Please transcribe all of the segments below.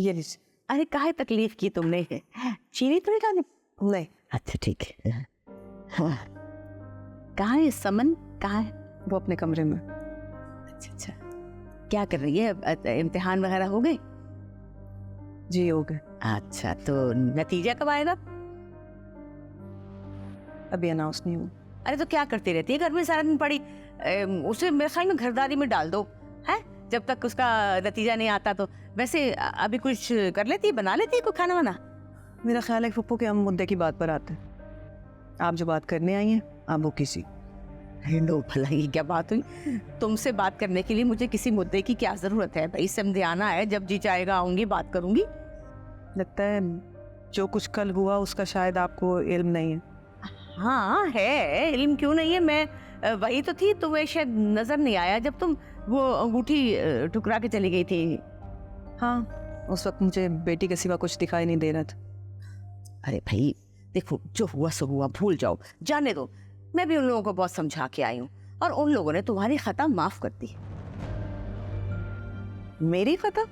ये लीजिए। अरे काहे तकलीफ की तुमने, चीनी तो नहीं डाली? नहीं। अच्छा ठीक है। हाँ। कहाँ है समन, कहाँ है? वो अपने कमरे में। अच्छा अच्छा, क्या कर रही है? इम्तिहान वगैरह हो गए? जी हो गए। अच्छा, तो नतीजा कब आएगा? अभी अनाउंस नहीं हुआ। अरे तो क्या करती रहती है घर में सारा दिन पड़ी? उसे मेरे ख्याल में घरदारी में डाल दो, है, जब तक उसका नतीजा नहीं आता। तो वैसे अभी कुछ कर लेती है, बना लेती है कोई खाना वाना? मेरा ख्याल है पप्पू के हम मुद्दे की बात पर आते हैं। आप जो बात करने आई हैं आप वो किसी। लो भला, ये क्या बात हुई? तुमसे बात करने के लिए मुझे किसी मुद्दे की क्या जरूरत है भाई? समझाना है, जब जी चाहेगा आऊंगी, बात करूंगी। लगता है जो कुछ कल हुआ उसका शायद आपको इल्म नहीं है। हाँ है, इल्म क्यों नहीं है? मैं वही तो थी, तुम्हें शायद नजर नहीं आया जब तुम वो अंगूठी ठुकरा के चली गई थी। हाँ, उस वक्त मुझे बेटी के सिवा कुछ दिखाई नहीं दे रहा था। अरे भाई देखो, जो हुआ सो हुआ, भूल जाओ, जाने दो। मैं भी उन लोगों को बहुत समझा के आई हूँ और उन लोगों ने तुम्हारी खता माफ कर दी। मेरी खता?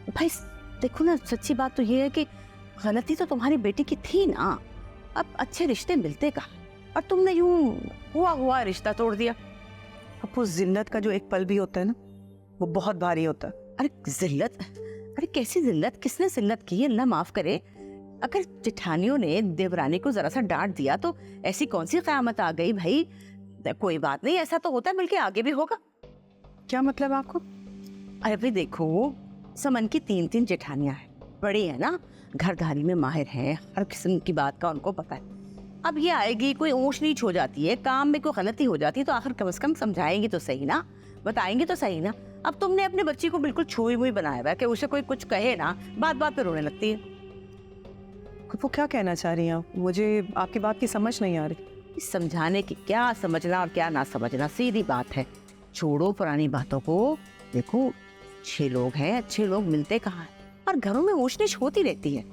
भाई देखो ना, सच्ची बात तो ये है कि गलती तो तुम्हारी बेटी की थी ना। अब अच्छे रिश्ते मिलते कहाँ, और तुमने यूं हुआ रिश्ता तोड़ दिया। पप्पू, जिल्लत का जो एक पल भी होता है ना, वो बहुत भारी होता है। अरे जिल्लत? अरे कैसी जिल्लत? किसने जिल्लत की? अल्लाह माफ करे। अगर जेठानियों ने देवरानी को जरा सा डांट दिया तो ऐसी कौन सी क़यामत आ गई भाई? कोई बात नहीं, ऐसा तो होता है, मिलके आगे भी होगा। क्या मतलब आपको? अरे भाई देखो, समन की 3 जेठानियां हैं, बड़ी है ना, घरदारी में माहिर हैं, हर किस्म की बात का उनको पता है। अब ये आएगी, कोई ऊंच नीच हो जाती है, काम में कोई गलती हो जाती है, तो आखिर कम से कम समझाएंगी तो सही ना, बताएंगे तो सही ना। अब तुमने अपने बच्ची को बिल्कुल छुई हुई बनाया हुआ है कि उसे कोई कुछ कहे ना, बात बात पे रोने लगती है। वो क्या कहना चाह रही हैं? मुझे आपकी बात की समझ नहीं आ रही। समझाने की क्या समझना और क्या ना समझना, सीधी बात है। छोड़ो पुरानी बातों को। देखो, अच्छे लोग हैं, अच्छे लोग मिलते कहाँ हैं, और घरों में ऊंच नीच होती रहती है।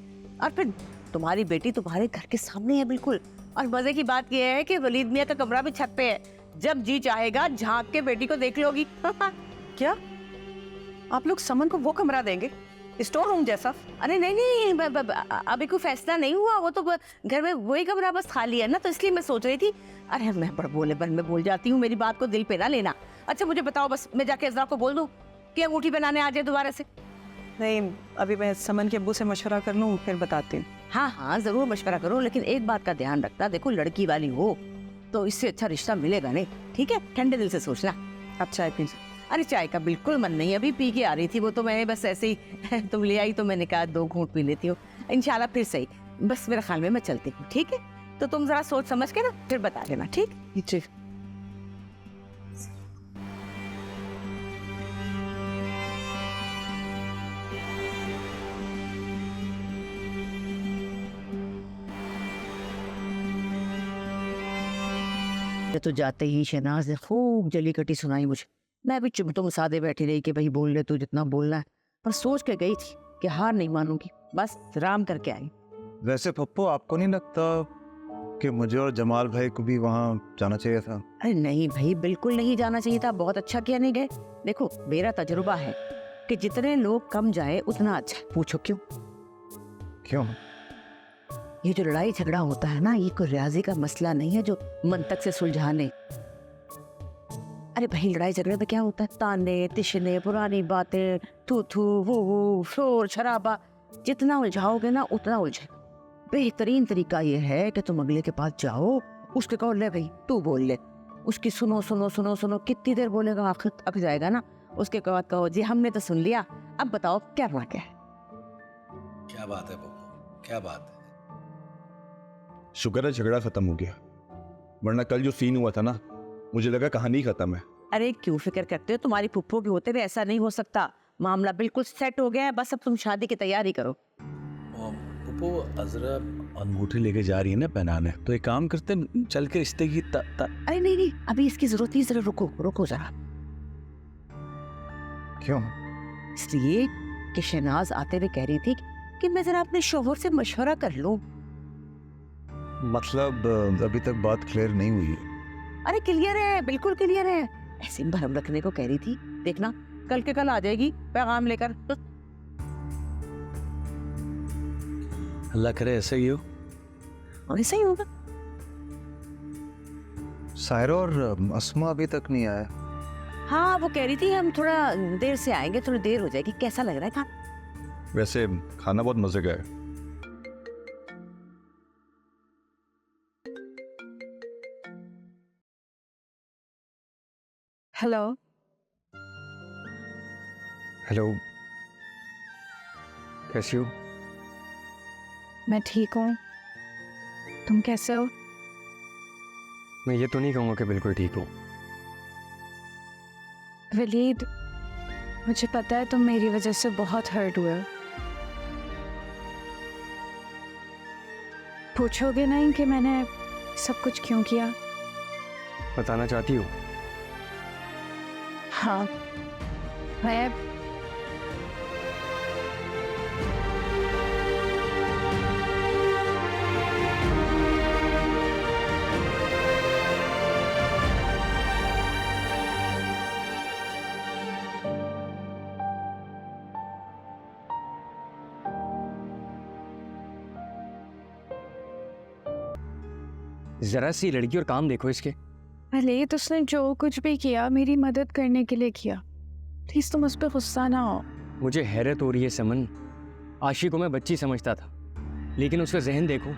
और फिर तुम्हारी बेटी तुम्हारे घर के सामने है बिल्कुल। और मजे की बात यह है कि वलीद मियां का कमरा भी छत पे है, जब जी चाहेगा झांक के बेटी को देख लोगी। क्या आप लोग समन को वो कमरा देंगे, स्टोर रूम जैसा? अरे नहीं नहीं, अभी कोई फैसला नहीं हुआ, वो तो घर में वही कमरा बस खाली है ना, तो इसलिए मैं सोच रही थी। अरे मैं बड़ बोले बन में बोल जाती हूँ, मेरी बात को दिल पे ना लेना। अच्छा मुझे बताओ, बस मैं जाके इज़रा को बोल दूँ कि अंगूठी बनाने आ जाए दोबारा से? नहीं, अभी मैं समन के अब्बू से मशवरा कर लूँ, फिर बताती हूँ। हाँ हाँ जरूर मशवरा करो, लेकिन एक बात का ध्यान रखना, देखो लड़की वाली हो तो इससे अच्छा रिश्ता मिलेगा नहीं, ठीक है? ठंडे दिल से सोचना। आप चाय पीजिए। अरे चाय का बिल्कुल मन नहीं, अभी पी के आ रही थी, वो तो मैंने बस ऐसे ही तुम ले आई तो मैंने कहा 2 घूंट पी लेती हूँ, इंशाल्लाह फिर सही। बस मेरे ख्याल में मैं चलती हूँ, ठीक है? तो तुम जरा सोच समझ के ना फिर बता देना, ठीक? जी। तो जाते ही शहनाज ने खूब जली कटी सुनाई मुझे। मैं भी चुप सादे बैठी रही कि भाई बोल ले तू जितना बोलना है, पर सोच के गई थी कि हार नहीं मानूंगी, बस राम करके आई। वैसे पप्पू, आपको नहीं लगता कि मुझे और जमाल भाई को भी वहाँ जाना चाहिए था? अरे नहीं भाई, बिल्कुल नहीं जाना चाहिए था, बहुत अच्छा किया नहीं गए। देखो मेरा तजुर्बा है कि जितने लोग कम जाए उतना अच्छा। पूछो क्यों? क्यों? ये जो लड़ाई झगड़ा होता है ना, ये कोई रियाजी का मसला नहीं है जो मंतक से सुलझाने। अरे भाई लड़ाई झगड़े में क्या होता है? ताने तिशने, पुरानी बातें, थू थू वो शोर शराबा, जितना उलझाओगे ना उतना उलझे। बेहतरीन तरीका ये है कि तुम अगले के पास जाओ, उसके कहो ले भाई तू बोल ले, उसकी सुनो सुनो सुनो सुनो, कितनी देर बोलेगा, आखिर थक जाएगा ना। उसके बाद कहो जी हमने तो सुन लिया, अब बताओ क्या हुआ क्या है? क्या बात है पप्पू, क्या बात है? शुक्र है झगड़ा खत्म हो गया, वरना कल जो सीन हुआ था ना, मुझे लगा कहानी खत्म है। अरे क्यों फिक्र करते हो? तुम्हारी फुप्पो के होते हुए ऐसा नहीं हो सकता, मामला बिल्कुल सेट हो गया है, बस अब तुम शादी की तैयारी करो। पप्पू, अजरा अंगूठी लेके जा रही है ना पहनाने, तो एक काम करते हैं, चल के रिश्ते की अरे नहीं नहीं, अभी इसकी जरूरत नहीं, जरा रुको रुको जरा। क्यों? इसलिए कि शहनाज आते हुए कह रही थी कि मैं जरा अपने शोहर से मशवरा कर लूं। मतलब अभी तक बात क्लियर नहीं हुई? अरे क्लियर है, बिल्कुल क्लियर है, ऐसे भरम रखने को कह रही थी। देखना कल के कल आ जाएगी पैगाम लेकर। अल्लाह करे ऐसा ही हो। और ऐसा ही होगा। सायरा और अस्मा अभी तक नहीं आया। हाँ, वो कह रही थी हम थोड़ा देर से आएंगे, थोड़ी देर हो जाएगी। कैसा लग रहा है खाना? वैसे खाना बहुत मजे का है। हेलो। हेलो, कैसी हो? मैं ठीक हूँ, तुम कैसे हो? मैं ये तो नहीं कहूँगा कि बिल्कुल ठीक हूँ। वलीद, मुझे पता है तुम मेरी वजह से बहुत हर्ट हुए हो। पूछोगे नहीं कि मैंने सब कुछ क्यों किया? बताना चाहती हो? हाँ, मैं जरा सी लड़की और काम देखो इसके। वलीद, उसने जो कुछ भी किया मेरी मदद करने के लिए किया। प्लीज तुम उस पर गुस्सा ना हो। मुझे हैरत हो रही है समन। आशी को मैं बच्ची समझता था, लेकिन उसका जहन देखो।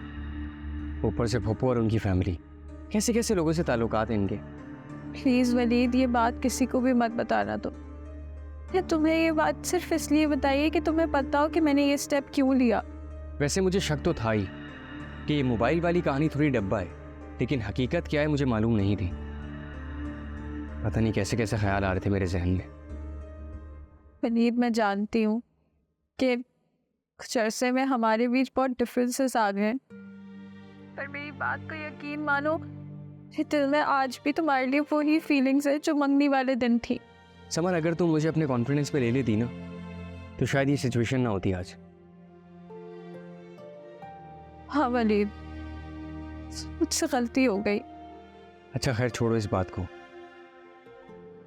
ऊपर से फूफो और उनकी फैमिली, कैसे कैसे लोगों से ताल्लुकात हैं इनके। प्लीज वलीद, ये बात किसी को भी मत बताना। तो या तुम्हें ये बात सिर्फ इसलिए बताइए कि तुम्हें पता हो कि मैंने ये स्टेप क्यों लिया। वैसे मुझे शक तो था ही कि ये मोबाइल वाली कहानी थोड़ी डब्बा है, लेकिन हकीकत क्या है मुझे मालूम नहीं थी। पता नहीं कैसे कैसे ख्याल आ रहे थे मेरे जहन में। वलीद, मैं जानती हूँ कि कुछ अरसे में हमारे बीच बहुत डिफरेंसेस आ गए हैं, पर मेरी बात को यकीन मानो, मेरे दिल में आज भी तुम्हारे लिए वही फीलिंग्स है जो मंगनी वाले दिन थी। समर, अगर तुम मुझे अपने कॉन्फिडेंस पे ले लेती ना, तो शायद ये सिचुएशन ना होती आज। हाँ वलीद, मुझसे गलती हो गई। अच्छा खैर, छोड़ो इस बात को।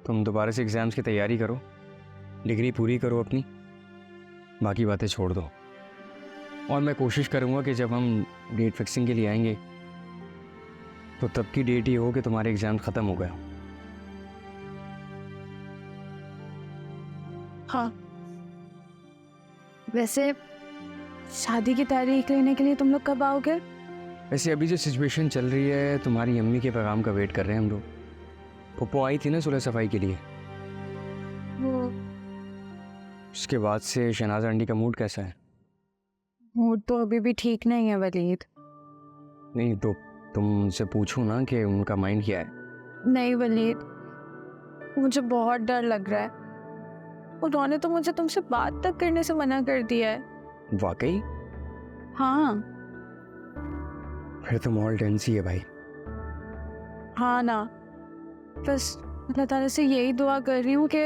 तुम दोबारा से एग्ज़ाम्स की तैयारी करो, डिग्री पूरी करो अपनी, बाकी बातें छोड़ दो। और मैं कोशिश करूँगा कि जब हम डेट फिक्सिंग के लिए आएंगे तो तब की डेट ही हो कि तुम्हारे एग्ज़ाम ख़त्म हो गए हो। हाँ, वैसे शादी की तारीख लेने के लिए तुम लोग कब आओगे? वैसे अभी जो सिचुएशन चल रही है, तुम्हारी अम्मी के पैगाम का वेट कर रहे हैं हम लोग। पप्पो आई थी ना सुलह सफाई के लिए, वो उसके बाद से शहनाज आंटी का मूड कैसा है? मूड तो अभी भी ठीक नहीं है वलीद। नहीं तो तुम उनसे पूछो ना कि उनका माइंड क्या है। नहीं वलीद, मुझे बहुत डर लग रहा है। उन्होंने तो मुझे तुमसे बात तक करने से मना कर दिया है। वाकई? हाँ। फिर तो माहौल टेंस ही है भाई। हाँ ना, बस अल्लाह ताला से यही दुआ कर रही हूँ कि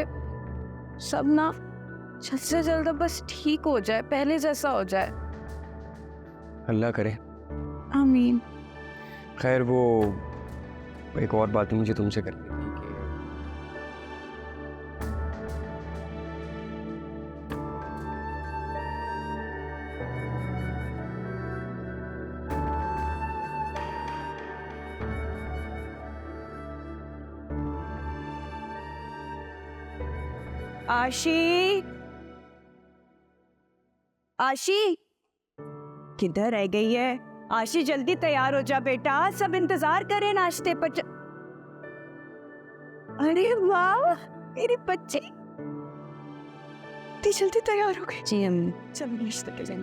सब ना जल्द से जल्द बस ठीक हो जाए, पहले जैसा हो जाए। अल्लाह करे। आमीन। खैर, वो एक और बात मुझे तुमसे करनी थी कि आशी, आशी किधर रह गई है? आशी जल्दी तैयार हो जा बेटा, सब इंतजार करें नाश्ते पर अरे वाह मेरी बच्ची, इतनी जल्दी तैयार हो गई। जी हम चलो नाश्ते के लिए।